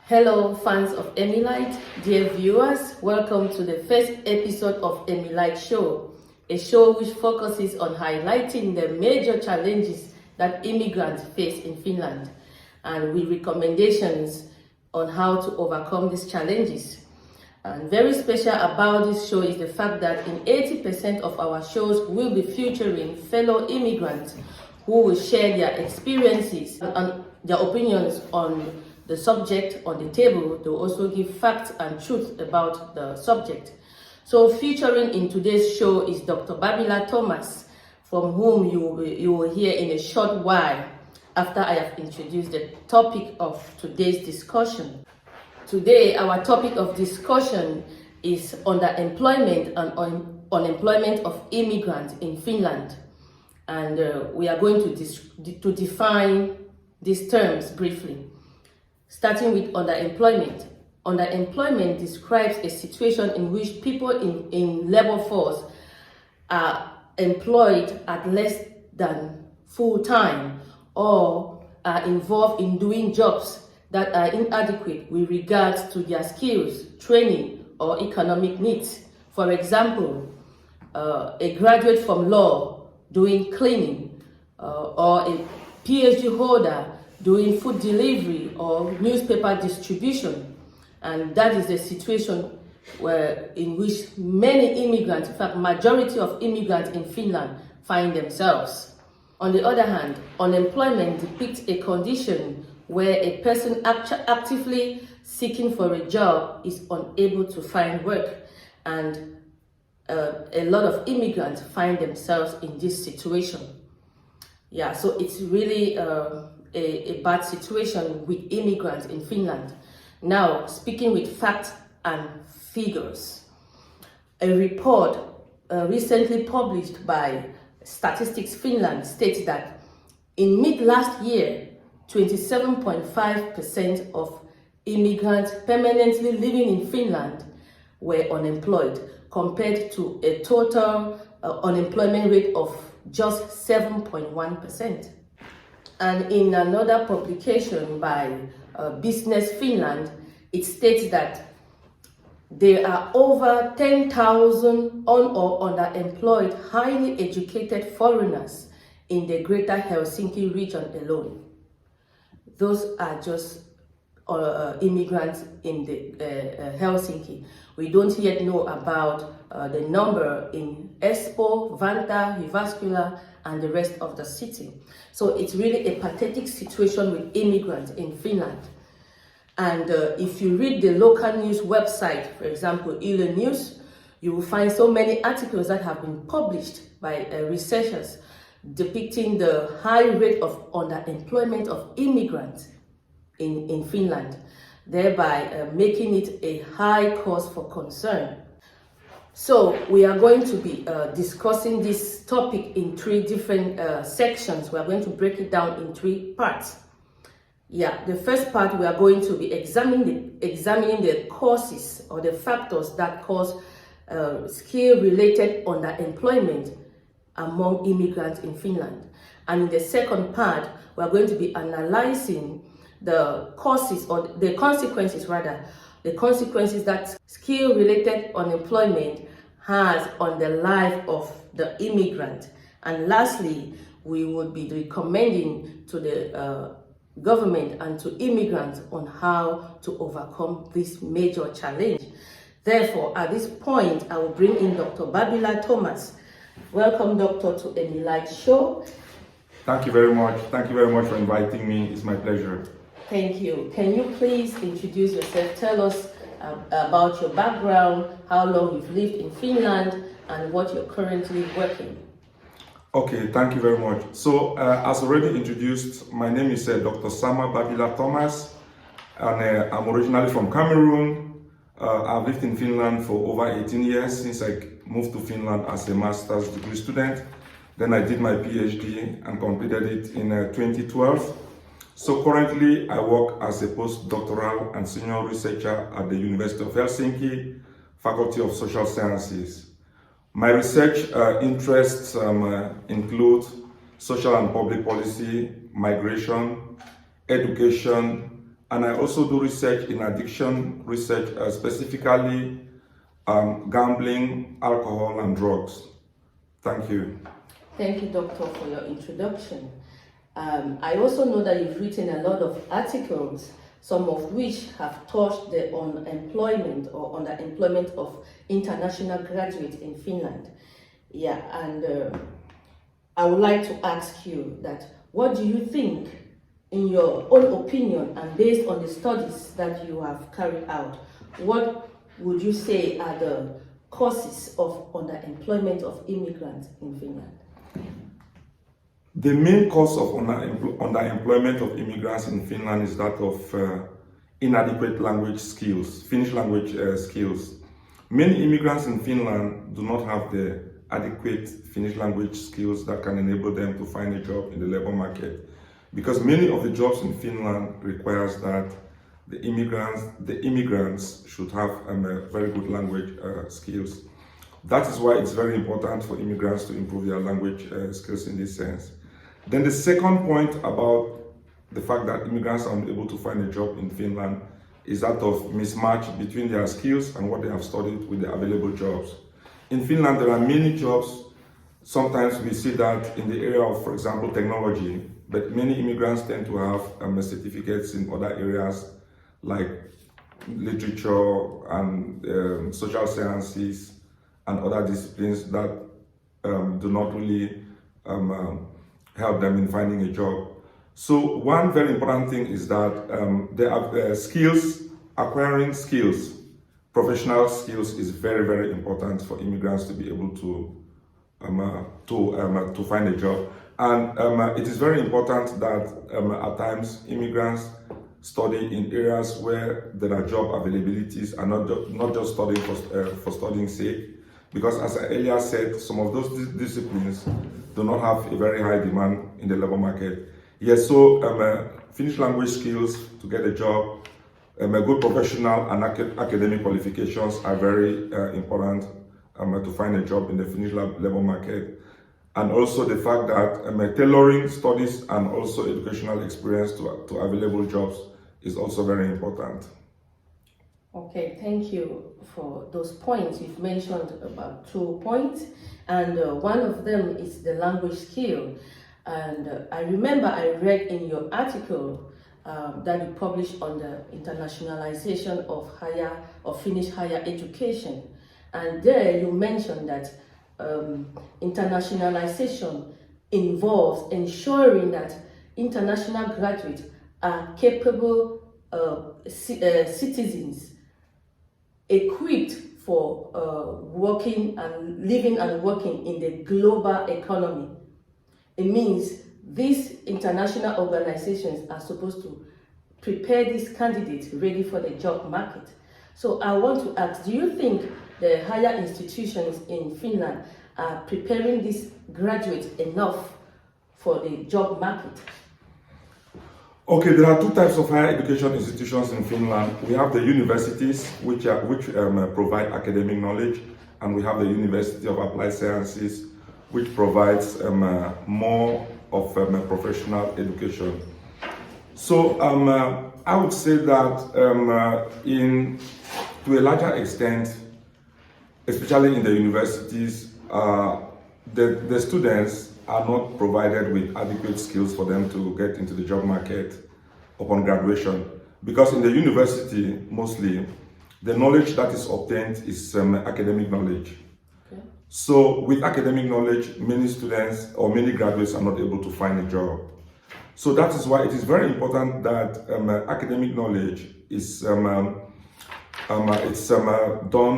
Hello fans of Emilite, dear viewers, welcome to the first episode of Emilite Show, a show which focuses on highlighting the major challenges that immigrants face in Finland and with recommendations on how to overcome these challenges. And very special about this show is the fact that in 80% of our shows will be featuring fellow immigrants who will share their experiences and their opinions on the subject on the table. They will also give facts and truth about the subject. So featuring in today's show is Dr. BABILA Thomas, from whom you will hear in a short while after I have introduced the topic of today's discussion. Today, our topic of discussion is underemployment and unemployment of immigrants in Finland. And we are going to define these terms briefly. Starting with underemployment. Underemployment describes a situation in which people in labor force are employed at less than full-time or are involved in doing jobs that are inadequate with regards to their skills, training, or economic needs. For example, a graduate from law doing cleaning, or a PhD holder doing food delivery or newspaper distribution. And that is the situation in which many immigrants, in fact, majority of immigrants in Finland find themselves. On the other hand, unemployment depicts a condition where a person actively seeking for a job is unable to find work. And a lot of immigrants find themselves in this situation. Yeah, so it's really a bad situation with immigrants in Finland. Now, speaking with facts and figures, a report recently published by Statistics Finland states that in mid-last year, 27.5% of immigrants permanently living in Finland were unemployed, compared to a total unemployment rate of just 7.1%. And in another publication by Business Finland, it states that there are over 10,000 un- or underemployed, highly educated foreigners in the greater Helsinki region alone. Those are just immigrants in the Helsinki. We don't yet know about the number in Espoo, Vantaa, Jyväskylä, and the rest of the city. So it's really a pathetic situation with immigrants in Finland. And if you read the local news website, for example, Yle News, you will find so many articles that have been published by researchers depicting the high rate of underemployment of immigrants in Finland, thereby making it a high cause for concern. So we are going to be discussing this topic in three different sections. We are going to break it down in three parts. Yeah, the first part we are going to be examining the causes or the factors that cause skill-related underemployment among immigrants in Finland. And in the second part, we are going to be analyzing the causes or the consequences that skill-related unemployment has on the life of the immigrant. And lastly, we would be recommending to the government and to immigrants on how to overcome this major challenge. Therefore, at this point, I will bring in Dr. BABILA Thomas. Welcome, Doctor, to Emilite Show. Thank you very much. Thank you very much for inviting me. It's my pleasure. Thank you. Can you please introduce yourself? Tell us about your background, how long you've lived in Finland, and what you're currently working. Okay, thank you very much. So, as already introduced, my name is Dr. Sama BABILA Thomas, and I'm originally from Cameroon. I've lived in Finland for over 18 years since I moved to Finland as a master's degree student. Then I did my PhD and completed it in 2012. So currently I work as a postdoctoral and senior researcher at the University of Helsinki, Faculty of Social Sciences. My research interests include social and public policy, migration, education, and I also do research in addiction research, specifically gambling, alcohol, and drugs. Thank you. Thank you, Doctor, for your introduction. I also know that you've written a lot of articles, some of which have touched on employment or underemployment of international graduates in Finland. Yeah, and I would like to ask you that what do you think, in your own opinion and based on the studies that you have carried out, what would you say are the causes of underemployment of immigrants in Finland? The main cause of underemployment of immigrants in Finland is that of inadequate language skills, Finnish language skills. Many immigrants in Finland do not have the adequate Finnish language skills that can enable them to find a job in the labor market, because many of the jobs in Finland requires that the immigrants should have very good language skills. That is why it's very important for immigrants to improve their language skills in this sense. Then the second point about the fact that immigrants are unable to find a job in Finland is that of mismatch between their skills and what they have studied with the available jobs. In Finland, there are many jobs. Sometimes we see that in the area of, for example, technology, but many immigrants tend to have certificates in other areas like literature and social sciences and other disciplines that do not really help them in finding a job. So one very important thing is that there are skills, acquiring skills, professional skills is very, very important for immigrants to be able to find a job. And it is very important that at times immigrants study in areas where there are job availabilities and not just studying for studying sake. Because as I earlier said, some of those disciplines do not have a very high demand in the labor market. Yes, so Finnish language skills to get a job, a good professional and academic qualifications are very important to find a job in the Finnish labor market. And also the fact that tailoring studies and also educational experience to available jobs is also very important. Okay, thank you for those points. You've mentioned about 2 points, and one of them is the language skill. And I remember I read in your article that you published on the internationalization of Finnish higher education. And there you mentioned that internationalization involves ensuring that international graduates are capable citizens equipped for working and living and working in the global economy. It means these international organizations are supposed to prepare these candidates ready for the job market. So I want to ask, do you think the higher institutions in Finland are preparing these graduates enough for the job market? Okay, there are 2 types of higher education institutions in Finland. We have the universities, which provide academic knowledge, and we have the University of Applied Sciences, which provides more of professional education. So I would say that to a larger extent, especially in the universities, the students are not provided with adequate skills for them to get into the job market upon graduation. Because in the university, mostly, the knowledge that is obtained is academic knowledge. Okay. So with academic knowledge, many students or many graduates are not able to find a job. So that is why it is very important that academic knowledge is done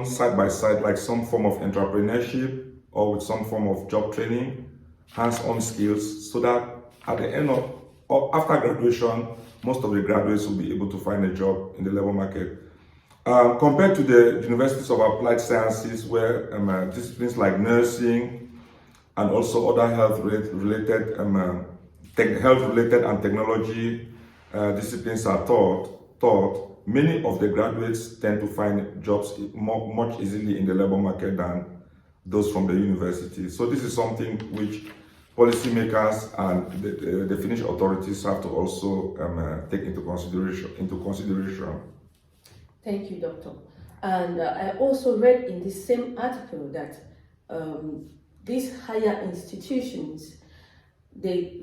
side by side, like some form of entrepreneurship or with some form of job training, hands-on skills, so that at the end of or after graduation, most of the graduates will be able to find a job in the labor market. Compared to the universities of applied sciences, where disciplines like nursing and also other health-related and technology disciplines are taught, many of the graduates tend to find jobs much easily in the labor market than those from the university. So this is something which policymakers and the Finnish authorities have to also take into consideration. Thank you, Doctor. And I also read in this same article that these higher institutions, they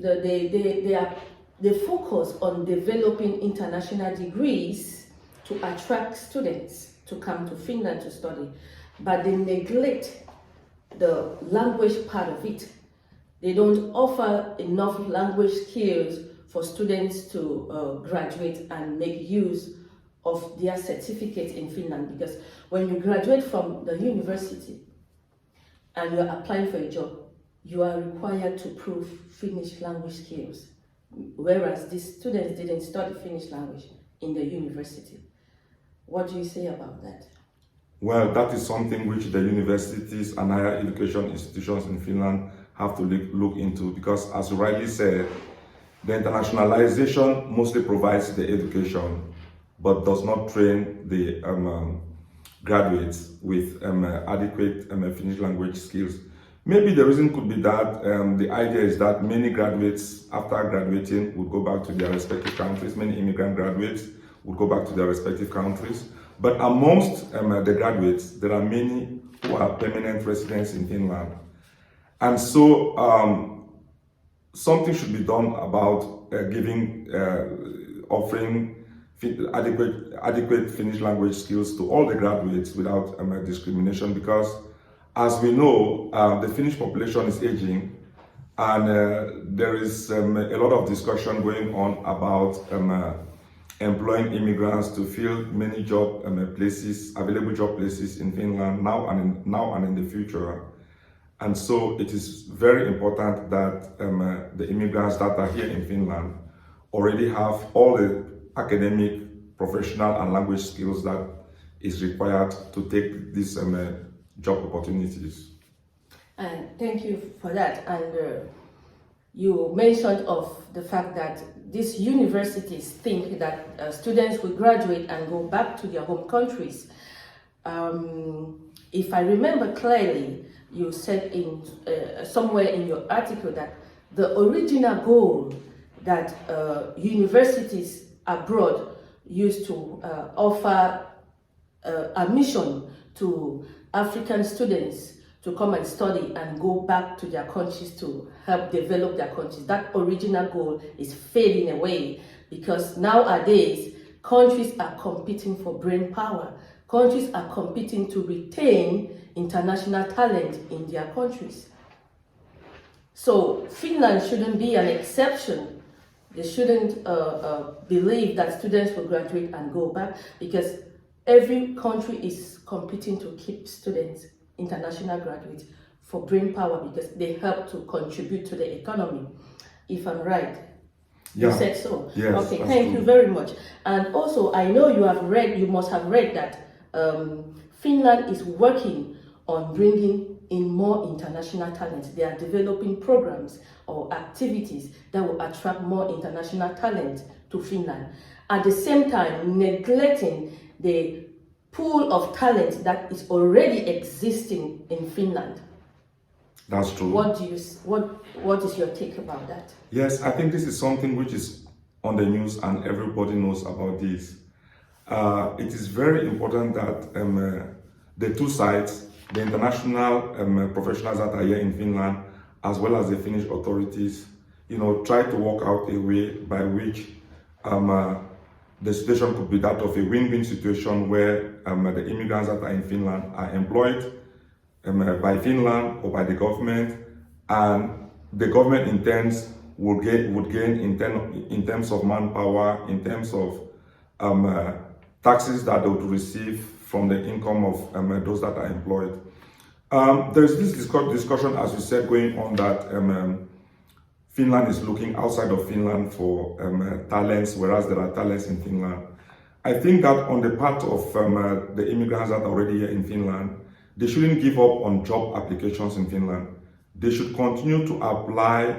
focus on developing international degrees to attract students to come to Finland to study, but they neglect the language part of it. They don't offer enough language skills for students to graduate and make use of their certificate in Finland, because when you graduate from the university and you're applying for a job, you are required to prove Finnish language skills, whereas these students didn't study Finnish language in the university. What do you say about that? Well, that is something which the universities and higher education institutions in Finland have to look into, because as you rightly said, the internationalization mostly provides the education but does not train the graduates with adequate Finnish language skills. Maybe the reason could be that the idea is that many graduates, after graduating, would go back to their respective countries. Many immigrant graduates would go back to their respective countries. But amongst the graduates, there are many who are permanent residents in Finland. And so something should be done about offering adequate Finnish language skills to all the graduates without discrimination, because as we know, the Finnish population is aging, and there is a lot of discussion going on about employing immigrants to fill many available job places in Finland now and in the future. And so it is very important that the immigrants that are here in Finland already have all the academic, professional and language skills that is required to take these job opportunities. And thank you for that. And you mentioned of the fact that these universities think that students will graduate and go back to their home countries. If I remember clearly, you said in somewhere in your article that the original goal that universities abroad used to offer admission to African students to come and study and go back to their countries to help develop their countries. That original goal is fading away, because nowadays countries are competing for brain power. Countries are competing to retain international talent in their countries. So Finland shouldn't be an exception. They shouldn't believe that students will graduate and go back, because every country is competing to keep students, international graduates, for brain power, because they help to contribute to the economy. If I'm right, yeah. You said so. Yes, okay, thank you very much. And also, I know you must have read that Finland is working on bringing in more international talent. They are developing programs or activities that will attract more international talent to Finland. At the same time, neglecting the pool of talent that is already existing in Finland. That's true. What is your take about that? Yes, I think this is something which is on the news and everybody knows about this. It is very important that the two sides, the international professionals that are here in Finland, as well as the Finnish authorities, try to work out a way by which the situation could be that of a win-win situation where the immigrants that are in Finland are employed by Finland or by the government, and the government would gain in terms of manpower, in terms of taxes that they would receive from the income of those that are employed. There is this discussion, as you said, going on that Finland is looking outside of Finland for talents, whereas there are talents in Finland. I think that on the part of the immigrants that are already here in Finland, they shouldn't give up on job applications in Finland. They should continue to apply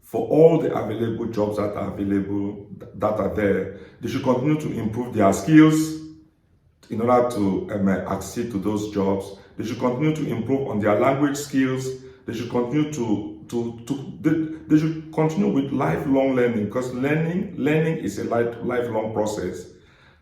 for all the available jobs that are available, that are there. They should continue to improve their skills in order to accede to those jobs. They should continue to improve on their language skills. They should continue to they should continue with lifelong learning, because learning is a lifelong process.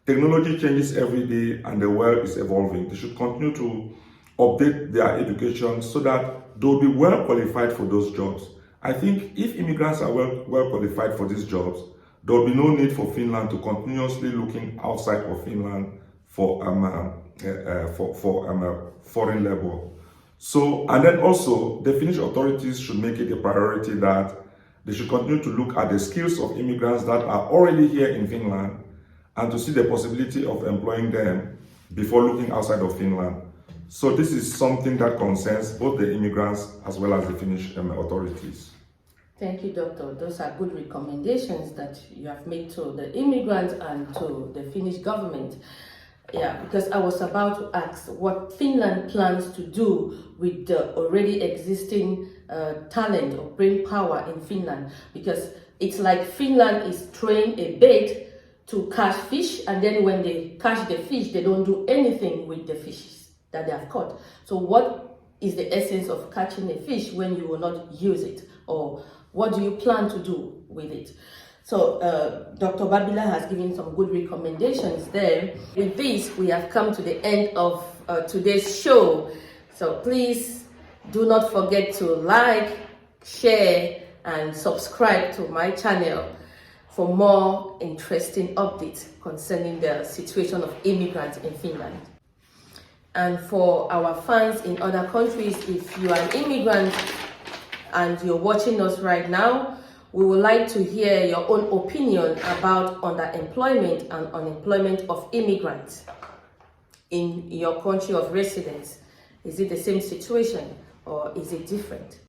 Technology changes every day and the world is evolving. They should continue to update their education so that they'll be well qualified for those jobs. I think if immigrants are well qualified for these jobs, there will be no need for Finland to continuously looking outside of Finland for foreign labor. So, and then also the Finnish authorities should make it a priority that they should continue to look at the skills of immigrants that are already here in Finland and to see the possibility of employing them before looking outside of Finland. So this is something that concerns both the immigrants as well as the Finnish authorities. Thank you, Doctor. Those are good recommendations that you have made to the immigrants and to the Finnish government. Yeah, because I was about to ask what Finland plans to do with the already existing talent or brain power in Finland, because it's like Finland is throwing a bait to catch fish, and then when they catch the fish, they don't do anything with the fishes that they have caught. So what is the essence of catching a fish when you will not use it? Or what do you plan to do with it? So Dr. Babila has given some good recommendations there. With this, we have come to the end of today's show. So please do not forget to like, share, and subscribe to my channel for more interesting updates concerning the situation of immigrants in Finland. And for our fans in other countries, if you are an immigrant and you're watching us right now, we would like to hear your own opinion about underemployment and unemployment of immigrants in your country of residence. Is it the same situation or is it different?